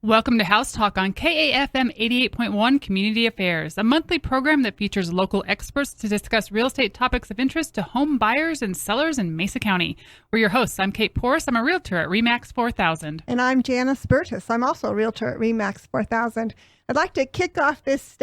Welcome to House Talk on KAFM 88.1 Community Affairs, a monthly program that features local experts to discuss real estate topics of interest to home buyers and sellers in Mesa County. We're your hosts. I'm Kate Porras. I'm a realtor at RE/MAX 4000. And I'm Janice Burtis. I'm also a realtor at RE/MAX 4000. I'd like to kick off this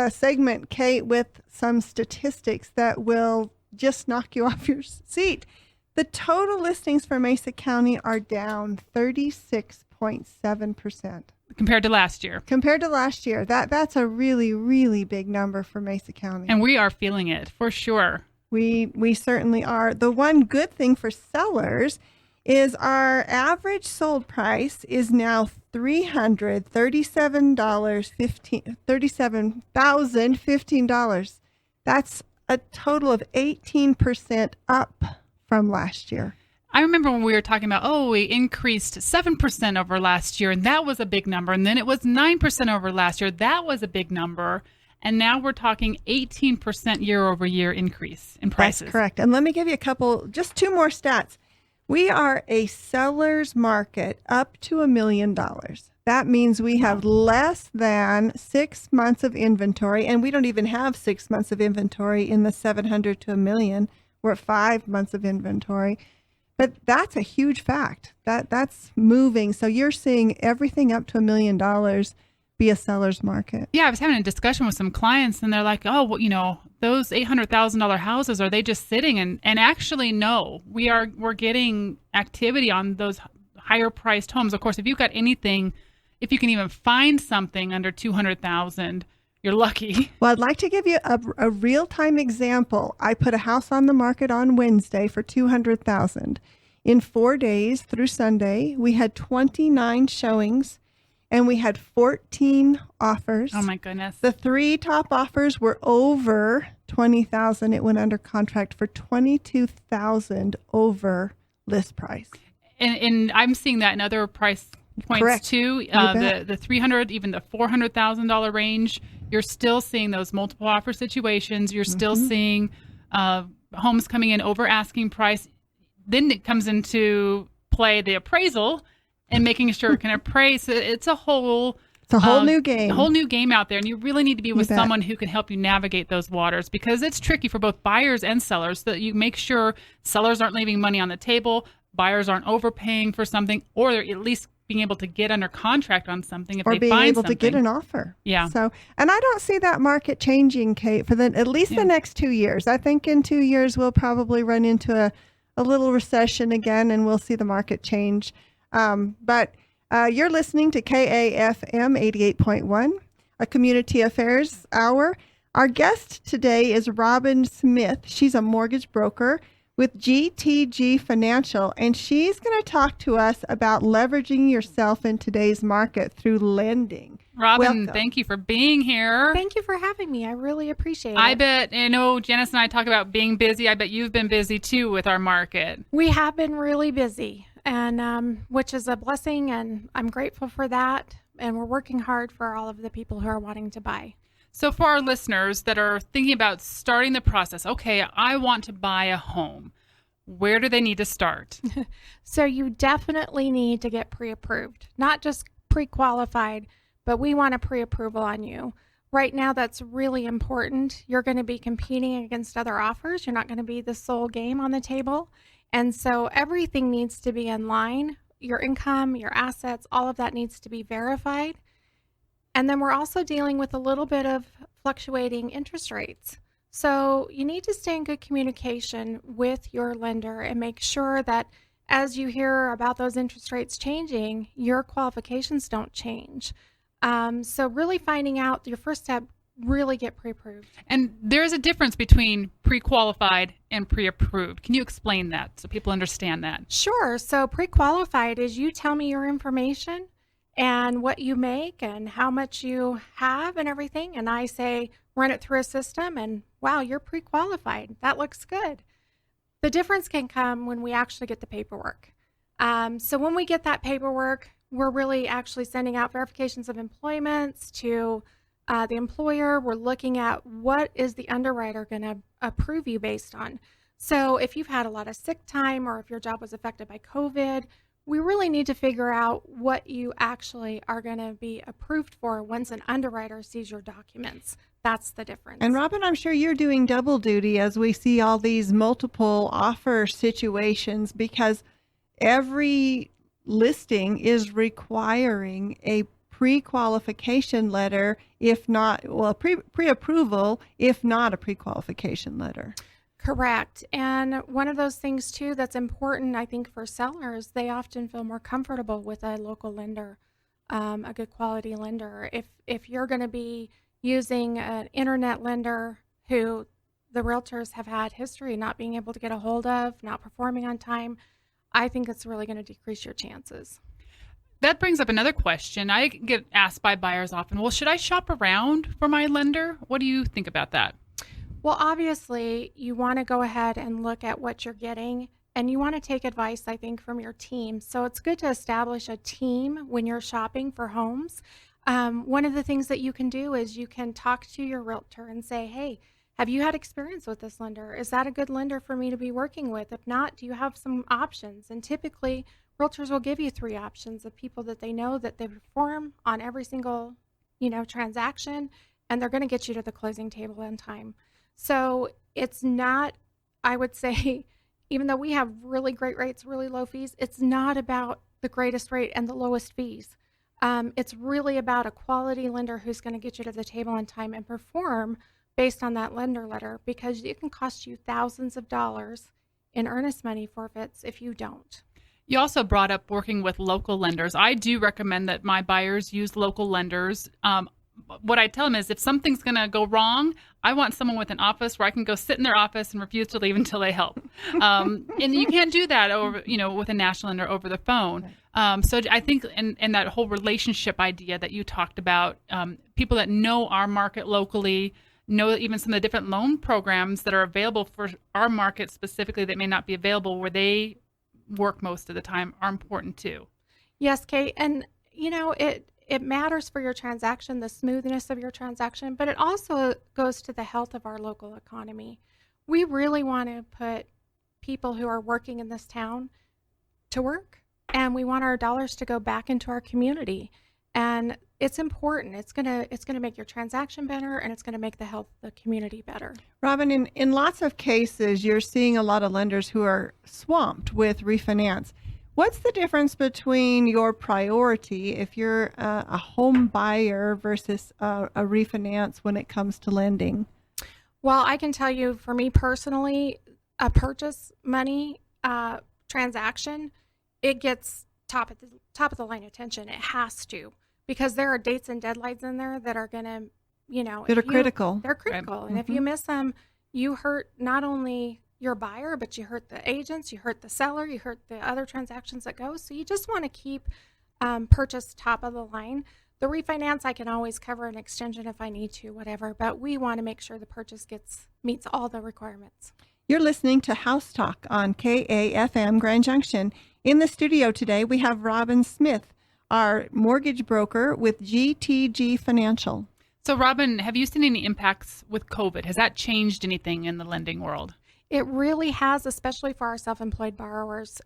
segment, Kate, with some statistics that will just knock you off your seat. The total listings for Mesa County are down 36.7%. Compared to last year. Compared to last year. That's a really, really big number for Mesa County. And we are feeling it, for sure. We certainly are. The one good thing for sellers is our average sold price is now $37,015. That's a total of 18% up from last year. I remember when we were talking about, we increased 7% over last year, and that was a big number. And then it was 9% over last year. That was a big number. And now we're talking 18% year over year increase in prices. That's correct. And let me give you just two more stats. We are a seller's market up to $1 million. That means we have less than 6 months of inventory, and we don't even have 6 months of inventory in the 700 to $1 million. We're at 5 months of inventory. But that's a huge fact. That's moving. So you're seeing everything up to $1 million be a seller's market. Yeah, I was having a discussion with some clients, and they're like, those $800,000 houses, are they just sitting? And actually, no. We're getting activity on those higher priced homes. Of course, if you've got anything, if you can even find something under $200,000, you're lucky. Well, I'd like to give you a real-time example. I put a house on the market on Wednesday for $200,000. In 4 days through Sunday, we had 29 showings, and we had 14 offers. Oh, my goodness. The 3 top offers were over $20,000. It went under contract for $22,000 over list price. And I'm seeing that in other price points, correct, too. The $300,000, even the $400,000 range. You're still seeing those multiple offer situations. You're still seeing homes coming in over asking price. Then it comes into play the appraisal and making sure it can appraise. It's a whole new game. A whole new game out there. And you really need to be with someone who can help you navigate those waters, because it's tricky for both buyers and sellers, so that you make sure sellers aren't leaving money on the table, buyers aren't overpaying for something, or they're at least being able to get under contract on something if they find something. Or being able to get an offer. Yeah. So, and I don't see that market changing, Kate, for at least the next 2 years. I think in 2 years we'll probably run into a little recession again, and we'll see the market change. But you're listening to KAFM 88.1, a community affairs hour. Our guest today is Robin Smith. She's a mortgage broker with GTG Financial, and she's going to talk to us about leveraging yourself in today's market through lending. Robin, thank you for being here. Thank you for having me. I really appreciate it. I bet, Janice and I talk about being busy. I bet you've been busy too with our market. We have been really busy, and which is a blessing, and I'm grateful for that. And we're working hard for all of the people who are wanting to buy. So for our listeners that are thinking about starting the process, okay, I want to buy a home. Where do they need to start? So you definitely need to get pre-approved, not just pre-qualified, but we want a pre-approval on you. Right now, that's really important. You're going to be competing against other offers. You're not going to be the sole game on the table. And so everything needs to be in line. Your income, your assets, all of that needs to be verified. And then we're also dealing with a little bit of fluctuating interest rates. So you need to stay in good communication with your lender and make sure that as you hear about those interest rates changing, your qualifications don't change. So really finding out your first step, really get pre-approved. And there's a difference between pre-qualified and pre-approved. Can you explain that so people understand that? Sure. So pre-qualified is you tell me your information and what you make and how much you have and everything. And I say, run it through a system, and wow, you're pre-qualified. That looks good. The difference can come when we actually get the paperwork. So when we get that paperwork, we're really actually sending out verifications of employments to the employer. We're looking at what is the underwriter going to approve you based on. So if you've had a lot of sick time or if your job was affected by COVID, we really need to figure out what you actually are going to be approved for once an underwriter sees your documents. That's the difference. And Robin, I'm sure you're doing double duty as we see all these multiple offer situations, because every listing is requiring a pre-qualification letter, if not, well, pre-approval, if not a pre-qualification letter. Correct. And one of those things too that's important, I think, for sellers, they often feel more comfortable with a local lender, a good quality lender. If you're going to be using an internet lender who the realtors have had history not being able to get a hold of, not performing on time, I think it's really going to decrease your chances. That brings up another question. I get asked by buyers often, well, should I shop around for my lender? What do you think about that? Well, obviously, you want to go ahead and look at what you're getting, and you want to take advice, I think, from your team. So it's good to establish a team when you're shopping for homes. One of the things that you can do is you can talk to your realtor and say, hey, have you had experience with this lender? Is that a good lender for me to be working with? If not, do you have some options? And typically, realtors will give you 3 options of people that they know that they perform on every single, transaction, and they're going to get you to the closing table in time. So it's not, I would say, even though we have really great rates, really low fees, it's not about the greatest rate and the lowest fees. It's really about a quality lender who's going to get you to the table in time and perform based on that lender letter, because it can cost you thousands of dollars in earnest money forfeits if you don't. You also brought up working with local lenders. I do recommend that my buyers use local lenders. What I tell them is if something's going to go wrong, I want someone with an office where I can go sit in their office and refuse to leave until they help. And you can't do that over, with a national lender over the phone. So I think in that whole relationship idea that you talked about, people that know our market locally, know even some of the different loan programs that are available for our market specifically that may not be available where they work most of the time are important too. Yes, Kate. And, it matters for your transaction, the smoothness of your transaction, but it also goes to the health of our local economy. We really want to put people who are working in this town to work, and we want our dollars to go back into our community. And it's important. It's gonna make your transaction better, and it's gonna make the health of the community better. Robin, in lots of cases, you're seeing a lot of lenders who are swamped with refinance. What's the difference between your priority if you're a home buyer versus a refinance when it comes to lending? Well, I can tell you, for me personally, a purchase money transaction, it gets top of the line attention. It has to, because there are dates and deadlines in there that are going to, that are critical. They're critical, Right. And if you miss them, you hurt not only your buyer, but you hurt the agents, you hurt the seller, you hurt the other transactions that go. So you just want to keep purchase top of the line. The refinance, I can always cover an extension if I need to, whatever, but we want to make sure the purchase meets all the requirements. You're listening to House Talk on KAFM Grand Junction. In the studio today, we have Robin Smith, our mortgage broker with GTG Financial. So Robin, have you seen any impacts with COVID? Has that changed anything in the lending world? It really has, especially for our self-employed borrowers.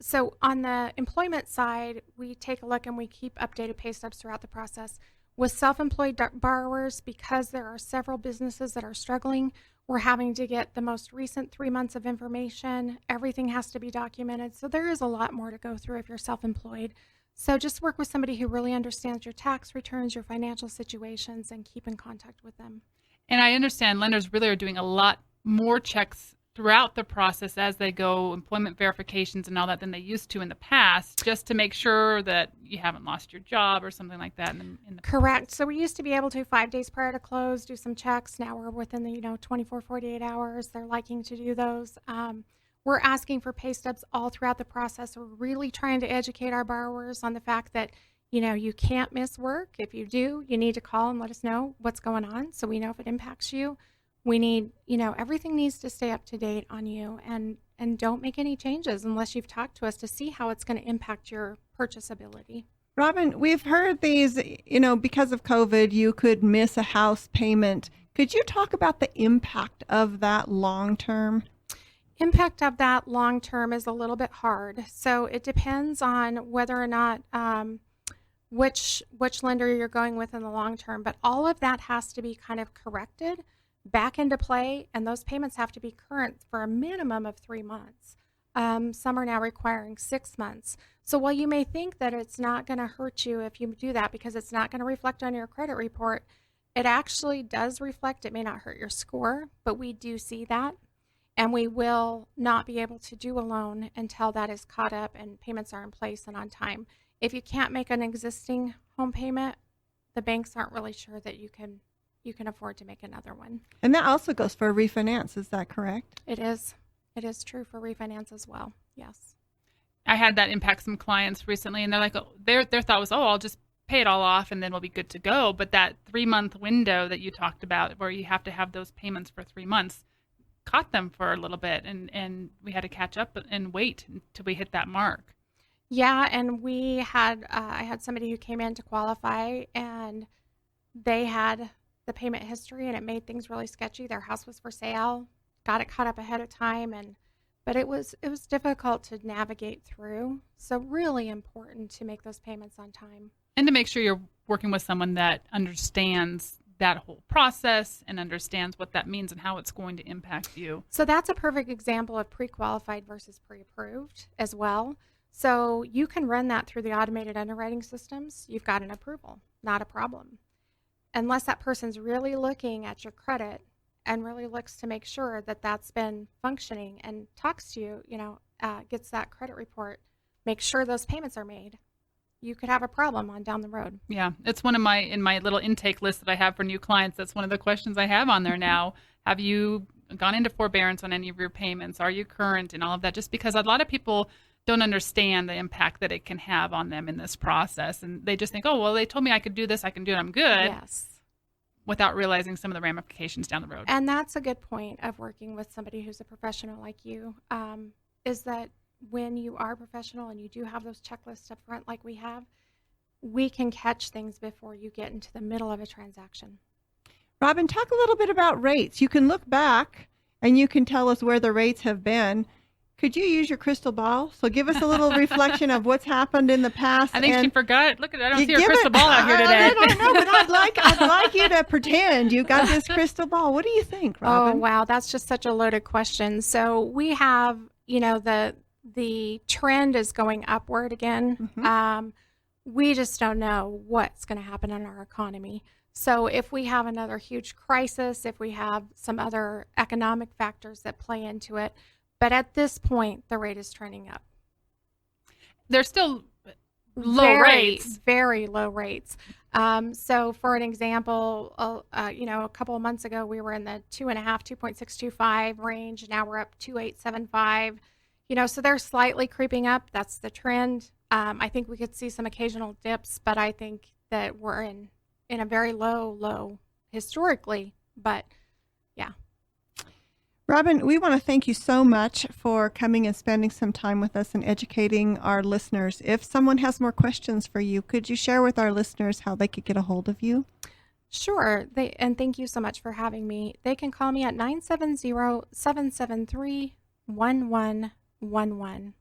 So on the employment side, we take a look and we keep updated pay stubs throughout the process. With self-employed borrowers, because there are several businesses that are struggling, we're having to get the most recent 3 months of information. Everything has to be documented. So there is a lot more to go through if you're self-employed. So just work with somebody who really understands your tax returns, your financial situations, and keep in contact with them. And I understand lenders really are doing a lot more checks throughout the process as they go, employment verifications and all that, than they used to in the past, just to make sure that you haven't lost your job or something like that. In the Correct. process. So we used to be able to 5 days prior to close do some checks. Now we're within the 24, 48 hours. They're liking to do those. We're asking for pay stubs all throughout the process. We're really trying to educate our borrowers on the fact that you can't miss work. If you do, you need to call and let us know what's going on so we know if it impacts you. We need, everything needs to stay up to date on you, and don't make any changes unless you've talked to us to see how it's going to impact your purchase ability. Robin, we've heard these, because of COVID, you could miss a house payment. Could you talk about the impact of that long term? impact of that long term is a little bit hard. So it depends on whether or not which lender you're going with in the long term. But all of that has to be kind of corrected back into play, and those payments have to be current for a minimum of 3 months. Some are now requiring 6 months. So while you may think that it's not going to hurt you if you do that because it's not going to reflect on your credit report, it actually does reflect. It may not hurt your score, but we do see that. And we will not be able to do a loan until that is caught up and payments are in place and on time. If you can't make an existing home payment, the banks aren't really sure that you can afford to make another one. And that also goes for a refinance. Is that correct? It is. It is true for refinance as well. Yes. I had that impact some clients recently, and they're like, their thought was, I'll just pay it all off and then we'll be good to go. But that 3-month window that you talked about, where you have to have those payments for 3 months, caught them for a little bit, and we had to catch up and wait until we hit that mark. Yeah, and we had I had somebody who came in to qualify, and they had the payment history, and it made things really sketchy. Their house was for sale, got it caught up ahead of time, but it was difficult to navigate through. So really important to make those payments on time. And to make sure you're working with someone that understands that whole process and understands what that means and how it's going to impact you. So that's a perfect example of pre-qualified versus pre-approved as well. So you can run that through the automated underwriting systems. You've got an approval, not a problem. Unless that person's really looking at your credit and really looks to make sure that that's been functioning and talks to you, gets that credit report, make sure those payments are made, you could have a problem on down the road. Yeah, it's one of in my little intake list that I have for new clients. That's one of the questions I have on there now. Have you gone into forbearance on any of your payments? Are you current and all of that? Just because a lot of people don't understand the impact that it can have on them in this process. And they just think, oh, well, they told me I could do this, I can do it, I'm good. Yes. Without realizing some of the ramifications down the road. And that's a good point of working with somebody who's a professional like you, is that when you are professional and you do have those checklists up front like we have, we can catch things before you get into the middle of a transaction. Robin, talk a little bit about rates. You can look back and you can tell us where the rates have been. Could you use your crystal ball? So give us a little reflection of what's happened in the past. I think she forgot. Look at I don't see her crystal ball out here today. I don't know, but I'd like you to pretend you got this crystal ball. What do you think, Robin? Oh, wow. That's just such a loaded question. So we have, the trend is going upward again. Mm-hmm. We just don't know what's going to happen in our economy. So if we have another huge crisis, if we have some other economic factors that play into it, but at this point, the rate is trending up. They're still low rates. Very low rates. So for an example, a couple of months ago, we were in the 2.625 range. Now we're up 2.875. So they're slightly creeping up. That's the trend. I think we could see some occasional dips, but I think that we're in a very low historically. But yeah. Robin, we want to thank you so much for coming and spending some time with us and educating our listeners. If someone has more questions for you, could you share with our listeners how they could get a hold of you? Sure. And thank you so much for having me. They can call me at 970-773-1111.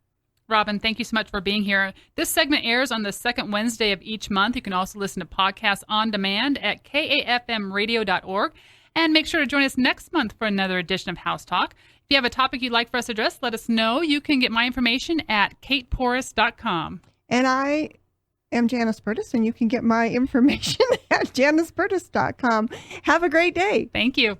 Robin, thank you so much for being here. This segment airs on the second Wednesday of each month. You can also listen to podcasts on demand at KAFMradio.org. And make sure to join us next month for another edition of House Talk. If you have a topic you'd like for us to address, let us know. You can get my information at kateporras.com. And I am Janice Burtis, and you can get my information at janiceburtis.com. Have a great day. Thank you.